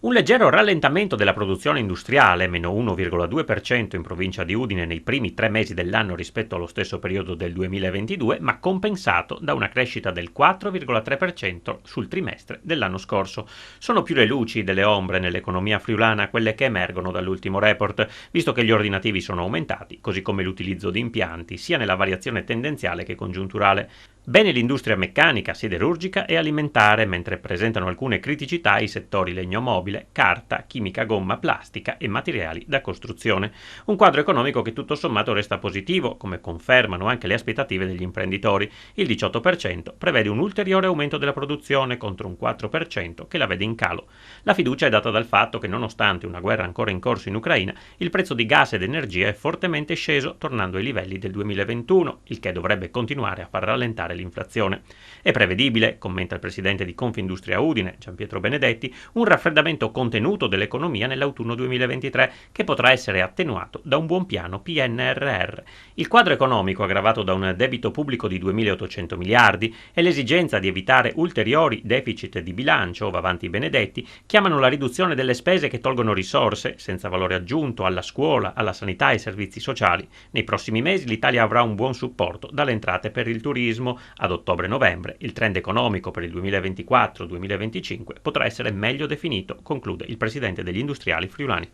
Un leggero rallentamento della produzione industriale, meno 1,2% in provincia di Udine nei primi 3 mesi dell'anno rispetto allo stesso periodo del 2022, ma compensato da una crescita del 4,3% sul trimestre dell'anno scorso. Sono più le luci delle ombre nell'economia friulana quelle che emergono dall'ultimo report, visto che gli ordinativi sono aumentati, così come l'utilizzo di impianti, sia nella variazione tendenziale che congiunturale. Bene l'industria meccanica, siderurgica e alimentare, mentre presentano alcune criticità i settori legno mobile, carta, chimica gomma, plastica e materiali da costruzione. Un quadro economico che tutto sommato resta positivo, come confermano anche le aspettative degli imprenditori. Il 18% prevede un ulteriore aumento della produzione contro un 4% che la vede in calo. La fiducia è data dal fatto che, nonostante una guerra ancora in corso in Ucraina, il prezzo di gas ed energia è fortemente sceso, tornando ai livelli del 2021, il che dovrebbe continuare a far rallentare l'inflazione. È prevedibile, commenta il presidente di Confindustria Udine, Gianpietro Benedetti, un raffreddamento contenuto dell'economia nell'autunno 2023 che potrà essere attenuato da un buon piano PNRR. Il quadro economico, aggravato da un debito pubblico di 2.800 miliardi e l'esigenza di evitare ulteriori deficit di bilancio, va avanti Benedetti, chiamano la riduzione delle spese che tolgono risorse, senza valore aggiunto, alla scuola, alla sanità e ai servizi sociali. Nei prossimi mesi l'Italia avrà un buon supporto dalle entrate per il turismo. Ad ottobre-novembre il trend economico per il 2024-2025 potrà essere meglio definito, conclude il presidente degli industriali friulani.